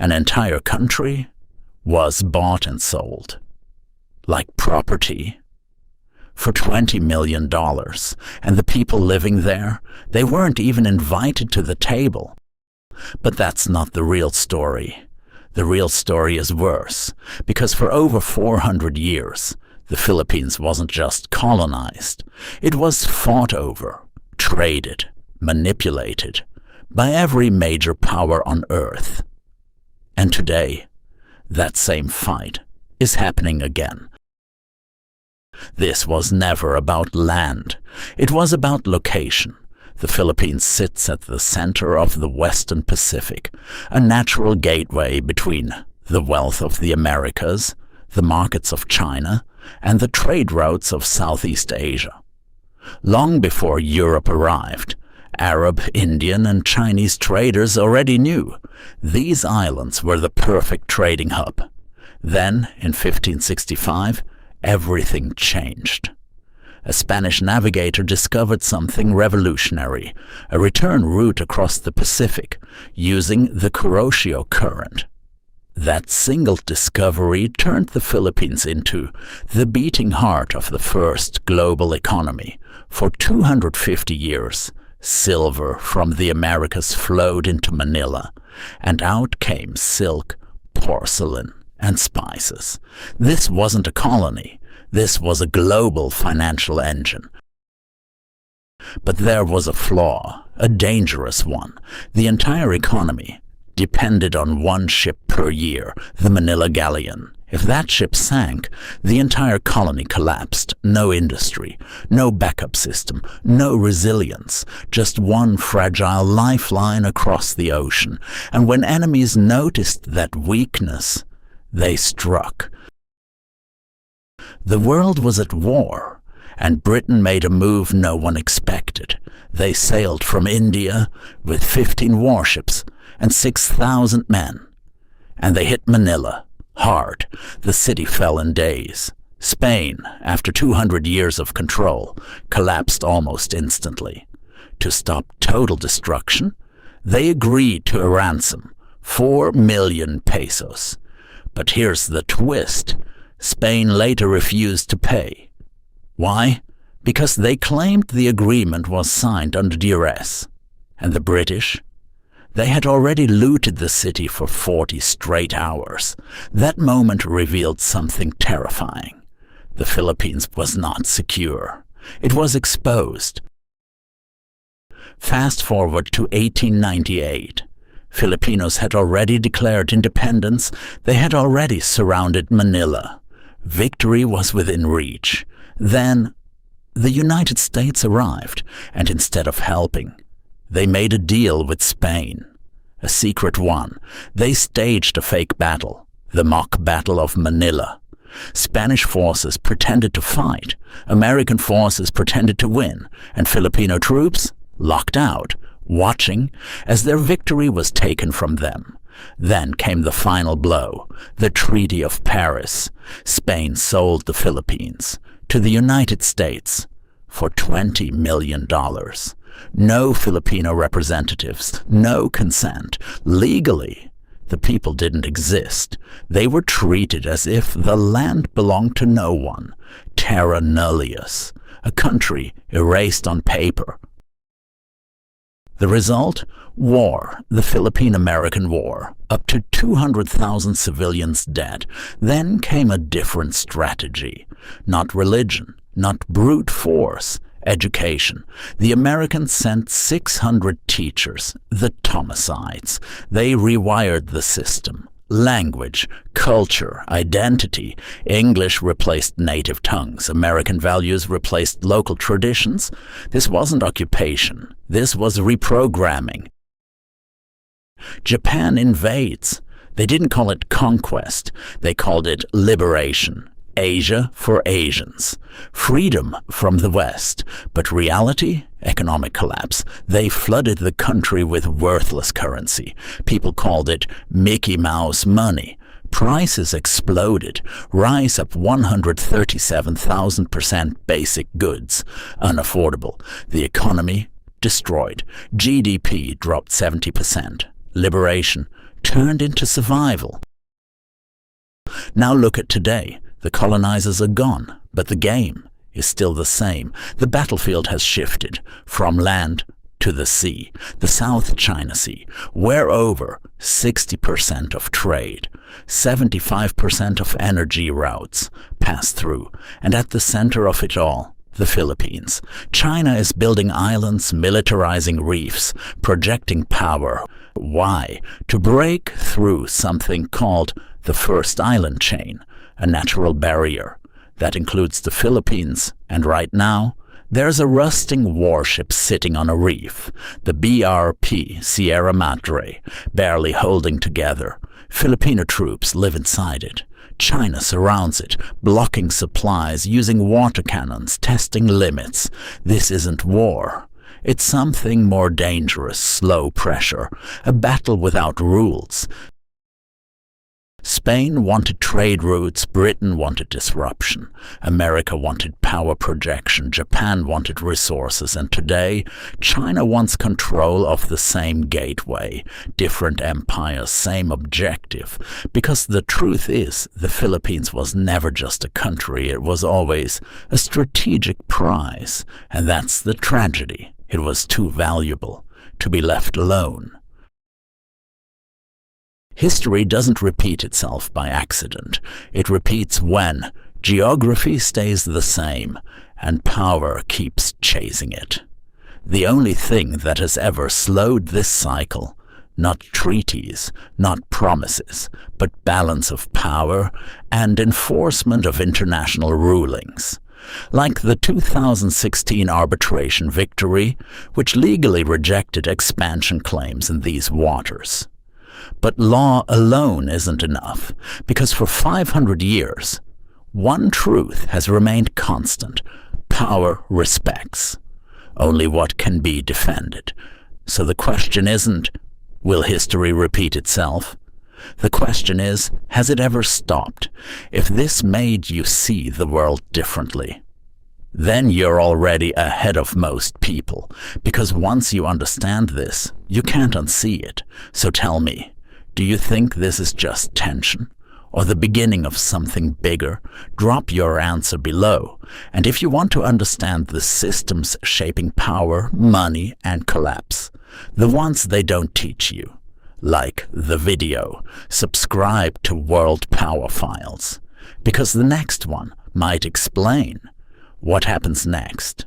An entire country was bought and sold, like property, for $20 million. And the people living there, they weren't even invited to the table. But that's not the real story. The real story is worse, because for over 400 years, the Philippines wasn't just colonized. It was fought over, traded, manipulated by every major power on earth. And today, that same fight is happening again. This was never about land. It was about location. The Philippines sits at the center of the Western Pacific, a natural gateway between the wealth of the Americas, the markets of China, and the trade routes of Southeast Asia. Long before Europe arrived, Arab, Indian, and Chinese traders already knew these islands were the perfect trading hub. Then, in 1565, everything changed. A Spanish navigator discovered something revolutionary, a return route across the Pacific using the Kuroshio Current. That single discovery turned the Philippines into the beating heart of the first global economy. For 250 years, silver from the Americas flowed into Manila, and out came silk, porcelain, and spices. This wasn't a colony. This was a global financial engine. But there was a flaw, a dangerous one. The entire economy depended on one ship per year, the Manila galleon. If that ship sank, the entire colony collapsed. No industry, no backup system, no resilience, just one fragile lifeline across the ocean. And when enemies noticed that weakness, they struck. The world was at war, and Britain made a move no one expected. They sailed from India with 15 warships and 6,000 men, and they hit Manila hard. The city fell in days. Spain, after 200 years of control, collapsed almost instantly. To stop total destruction, they agreed to a ransom, 4 million pesos. But here's the twist. Spain later refused to pay. Why? Because they claimed the agreement was signed under duress. And the British? They had already looted the city for 40 straight hours. That moment revealed something terrifying. The Philippines was not secure. It was exposed. Fast forward to 1898. Filipinos had already declared independence. They had already surrounded Manila. Victory was within reach. Then, the United States arrived, and instead of helping, they made a deal with Spain. A secret one. They staged a fake battle, the mock Battle of Manila. Spanish forces pretended to fight, American forces pretended to win, and Filipino troops locked out, watching as their victory was taken from them. Then came the final blow, the Treaty of Paris. Spain sold the Philippines to the United States for $20 million. No Filipino representatives, no consent. Legally, the people didn't exist. They were treated as if the land belonged to no one. Terra nullius, a country erased on paper. The result? War, the Philippine-American War. Up to 200,000 civilians dead. Then came a different strategy. Not religion, not brute force. Education. The Americans sent 600 teachers, the Thomasides. They rewired the system. Language, culture, identity. English replaced native tongues. American values replaced local traditions. This wasn't occupation. This was reprogramming. Japan invades. They didn't call it conquest. They called it liberation. Asia for Asians. Freedom from the West. But reality? Economic collapse. They flooded the country with worthless currency. People called it Mickey Mouse money. Prices exploded. Rice up 137,000%. Basic goods unaffordable. The economy destroyed. GDP dropped 70%. Liberation. turned into survival. Now look at today. The colonizers are gone, but the game is still the same. The battlefield has shifted from land to the sea, the South China Sea, where over 60% of trade, 75% of energy routes pass through, and at the center of it all, the Philippines. China is building islands, militarizing reefs, projecting power. Why? To break through something called the first island chain, a natural barrier that includes the Philippines, and right now, there's a rusting warship sitting on a reef, the BRP Sierra Madre, barely holding together. Filipino troops live inside it. China surrounds it, blocking supplies, using water cannons, testing limits. This isn't war. It's something more dangerous, slow pressure, a battle without rules. Spain wanted trade routes, Britain wanted disruption, America wanted power projection, Japan wanted resources, and today China wants control of the same gateway, different empires, same objective. Because the truth is, the Philippines was never just a country, it was always a strategic prize, and that's the tragedy. It was too valuable to be left alone. History doesn't repeat itself by accident. It repeats when geography stays the same and power keeps chasing it. The only thing that has ever slowed this cycle, not treaties, not promises, but balance of power and enforcement of international rulings. Like the 2016 arbitration victory, which legally rejected expansion claims in these waters. But law alone isn't enough, because for 500 years, one truth has remained constant: power respects only what can be defended. So the question isn't, will history repeat itself? The question is, has it ever stopped? If this made you see the world differently, then you're already ahead of most people, because once you understand this, you can't unsee it. So tell me, do you think this is just tension, or the beginning of something bigger? Drop your answer below. And if you want to understand the systems shaping power, money, and collapse, the ones they don't teach you, like the video, subscribe to World Power Files, because the next one might explain what happens next.